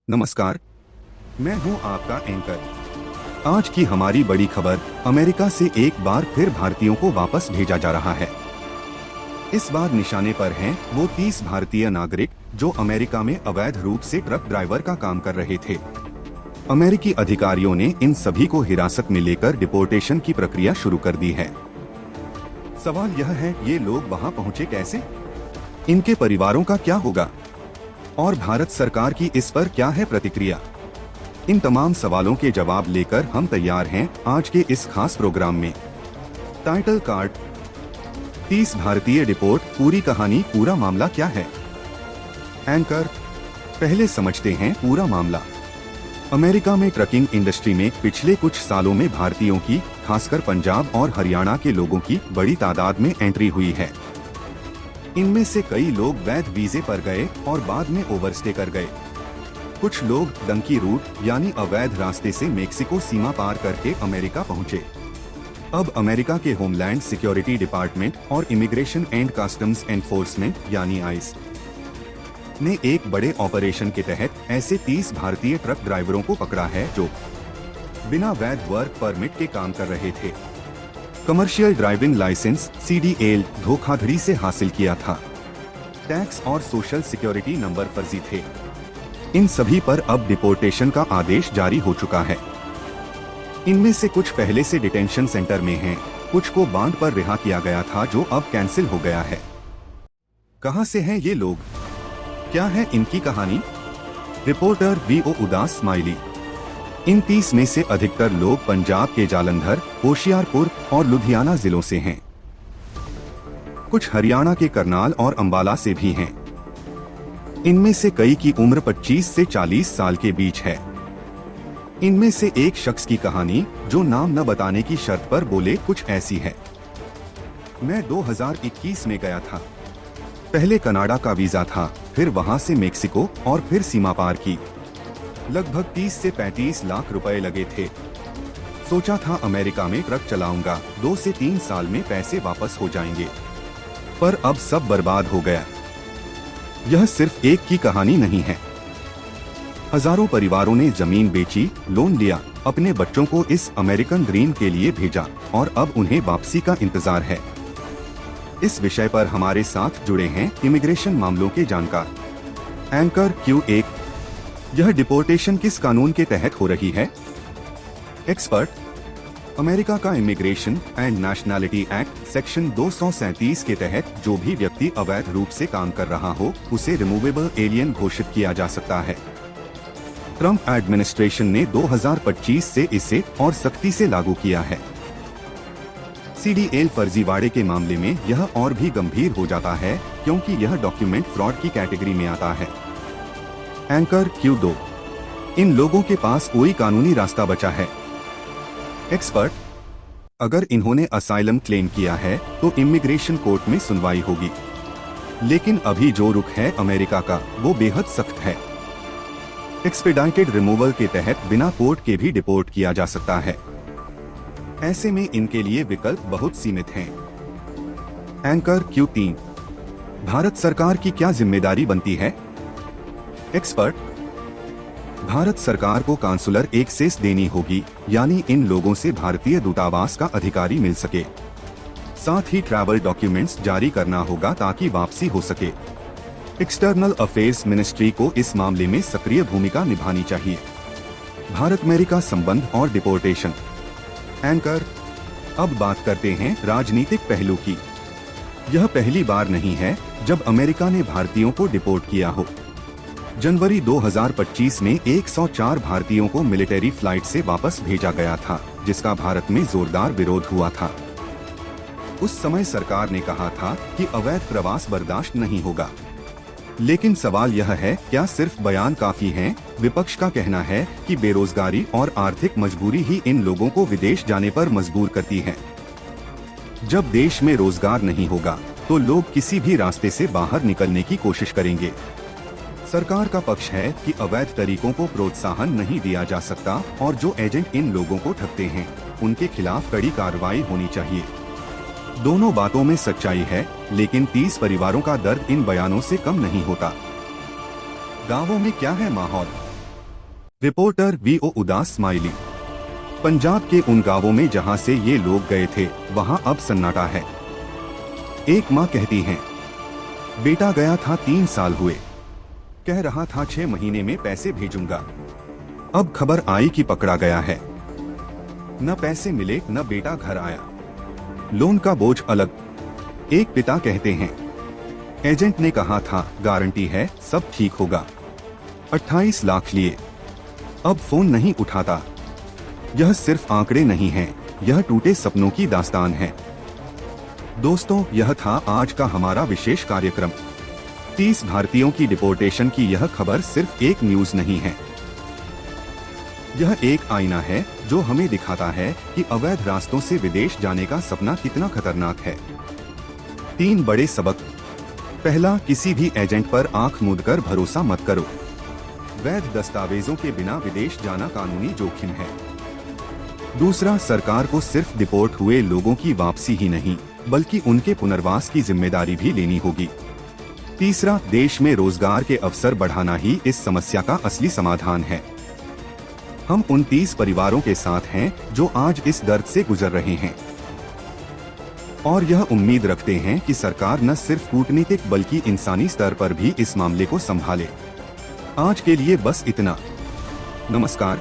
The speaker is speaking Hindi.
नमस्कार, मैं हूं आपका एंकर। आज की हमारी बड़ी खबर, अमेरिका से एक बार फिर भारतीयों को वापस भेजा जा रहा है। इस बार निशाने पर हैं वो 30 भारतीय नागरिक जो अमेरिका में अवैध रूप से ट्रक ड्राइवर का काम कर रहे थे। अमेरिकी अधिकारियों ने इन सभी को हिरासत में लेकर डिपोर्टेशन की प्रक्रिया शुरू कर दी है। सवाल यह है, ये लोग वहां पहुंचे कैसे? इनके परिवारों का क्या होगा? और भारत सरकार की इस पर क्या है प्रतिक्रिया? इन तमाम सवालों के जवाब लेकर हम तैयार हैं आज के इस खास प्रोग्राम में। टाइटल कार्ड, 30 भारतीय डिपोर्ट, पूरी कहानी, पूरा मामला क्या है? एंकर, पहले समझते हैं पूरा मामला। अमेरिका में ट्रकिंग इंडस्ट्री में पिछले कुछ सालों में भारतीयों की, खासकर पंजाब और हरियाणा के लोगों की बड़ी तादाद में एंट्री हुई है। इनमें से कई लोग वैध वीजे पर गए और बाद में ओवरस्टे कर गए। कुछ लोग डंकी रूट यानी अवैध रास्ते से मेक्सिको सीमा पार करके अमेरिका पहुंचे। अब अमेरिका के होमलैंड सिक्योरिटी डिपार्टमेंट और इमिग्रेशन एंड कस्टम्स एनफोर्समेंट यानी आइस ने एक बड़े ऑपरेशन के तहत ऐसे 30 भारतीय ट्रक ड्राइवरों को पकड़ा है जो बिना वैध वर्क परमिट के काम कर रहे थे। कमर्शियल ड्राइविंग लाइसेंस CDL धोखाधड़ी से हासिल किया था। टैक्स और सोशल सिक्योरिटी नंबर फर्जी थे। इन सभी पर अब डिपोर्टेशन का आदेश जारी हो चुका है। इनमें से कुछ पहले से डिटेंशन सेंटर में हैं, कुछ को बांध पर रिहा किया गया था जो अब कैंसिल हो गया है। कहां से हैं ये लोग? क्या है इनकी कहानी? रिपोर्टर VO उदास स्माइली। इन 30 में से अधिकतर लोग पंजाब के जालंधर, होशियारपुर और लुधियाना जिलों से हैं। कुछ हरियाणा के करनाल और अंबाला से भी हैं। इनमें से कई की उम्र 25 से 40 साल के बीच है। इनमें से एक शख्स की कहानी, जो नाम न बताने की शर्त पर बोले, कुछ ऐसी है। मैं 2021 में गया था। पहले कनाडा का वीजा था, फिर वहां से मेक्सिको और फिर सीमा पार की। लगभग 30 से 35 लाख रुपए लगे थे। सोचा था अमेरिका में ट्रक चलाऊंगा, 2 से 3 साल में पैसे वापस हो जाएंगे, पर अब सब बर्बाद हो गया। यह सिर्फ एक की कहानी नहीं है। हजारों परिवारों ने जमीन बेची, लोन लिया, अपने बच्चों को इस अमेरिकन ड्रीम के लिए भेजा और अब उन्हें वापसी का इंतजार है। इस विषय पर हमारे साथ जुड़े हैं इमिग्रेशन मामलों के जानकार। एंकर Q1, यह डिपोर्टेशन किस कानून के तहत हो रही है? एक्सपर्ट, अमेरिका का immigration and nationality act section 237 के तहत जो भी व्यक्ति अवैध रूप से काम कर रहा हो, उसे रिमूवेबल एलियन घोषित किया जा सकता है। ट्रंप एडमिनिस्ट्रेशन ने 2025 से इसे और सख्ती से लागू किया है। CDL फर्जीवाड़े के मामले में यह और भी गंभीर हो जाता है, क्योंकि यह डॉक्यूमेंट फ्रॉड की कैटेगरी में आता है। एंकर Q2, इन लोगों के पास कोई कानूनी रास्ता बचा है? एक्सपर्ट, अगर इन्होंने असाइलम क्लेम किया है तो इमिग्रेशन कोर्ट में सुनवाई होगी, लेकिन अभी जो रुख है अमेरिका का, वो बेहद सख्त है। एक्सपेडाइटेड रिमूवल के तहत बिना कोर्ट के भी डिपोर्ट किया जा सकता है। ऐसे में इनके लिए विकल्प बहुत सीमित हैं। एंकर Q3, भारत सरकार की क्या जिम्मेदारी बनती है? एक्सपर्ट, भारत सरकार को कांसुलर एक्सेस देनी होगी, यानी इन लोगों से भारतीय दूतावास का अधिकारी मिल सके। साथ ही ट्रैवल डॉक्यूमेंट्स जारी करना होगा ताकि वापसी हो सके। एक्सटर्नल अफेयर्स मिनिस्ट्री को इस मामले में सक्रिय भूमिका निभानी चाहिए। भारत अमेरिका संबंध और डिपोर्टेशन। एंकर, अब बात करते हैं राजनीतिक पहलू की। यह पहली बार नहीं है जब अमेरिका ने भारतीयों को डिपोर्ट किया हो। जनवरी 2025 में 104 भारतीयों को मिलिट्री फ्लाइट से वापस भेजा गया था, जिसका भारत में जोरदार विरोध हुआ था। उस समय सरकार ने कहा था कि अवैध प्रवास बर्दाश्त नहीं होगा। लेकिन सवाल यह है, क्या सिर्फ बयान काफी हैं? विपक्ष का कहना है कि बेरोजगारी और आर्थिक मजबूरी ही इन लोगों को विदेश जाने पर मजबूर करती है। जब देश में रोजगार नहीं होगा तो लोग किसी भी रास्ते से बाहर निकलने की कोशिश करेंगे। सरकार का पक्ष है कि अवैध तरीकों को प्रोत्साहन नहीं दिया जा सकता और जो एजेंट इन लोगों को ठगते हैं, उनके खिलाफ कड़ी कार्रवाई होनी चाहिए। दोनों बातों में सच्चाई है, लेकिन 30 परिवारों का दर्द इन बयानों से कम नहीं होता। गांवों में क्या है माहौल? रिपोर्टर वीओ उदास स्माइली। पंजाब के उन गांवों में जहां से ये लोग गए थे वहां अब सन्नाटा है। एक मां कहती हैं, बेटा गया था 3 साल हुए, कह रहा था 6 महीने में पैसे भेजूंगा। अब खबर आई कि पकड़ा गया है। न पैसे मिले न बेटा घर आया, लोन का बोझ अलग। एक पिता कहते हैं, एजेंट ने कहा था गारंटी है सब ठीक होगा, 28 लाख लिए, अब फोन नहीं उठाता। यह सिर्फ आंकड़े नहीं हैं, यह टूटे सपनों की दास्तान है। दोस्तों, यह था आज का हमारा विशेष कार्यक्रम। 30 भारतीयों की डिपोर्टेशन की यह खबर सिर्फ एक न्यूज नहीं है, यह एक आईना है जो हमें दिखाता है कि अवैध रास्तों से विदेश जाने का सपना कितना खतरनाक है। 3 बड़े सबक। पहला, किसी भी एजेंट पर आंख मूंदकर भरोसा मत करो। वैध दस्तावेजों के बिना विदेश जाना कानूनी जोखिम है। दूसरा, सरकार को सिर्फ डिपोर्ट हुए लोगों की वापसी ही नहीं बल्कि उनके पुनर्वास की जिम्मेदारी भी लेनी होगी। तीसरा, देश में रोजगार के अवसर बढ़ाना ही इस समस्या का असली समाधान है। हम उन 30 परिवारों के साथ हैं जो आज इस दर्द से गुजर रहे हैं और यह उम्मीद रखते हैं कि सरकार न सिर्फ कूटनीतिक बल्कि इंसानी स्तर पर भी इस मामले को संभाले। आज के लिए बस इतना। नमस्कार।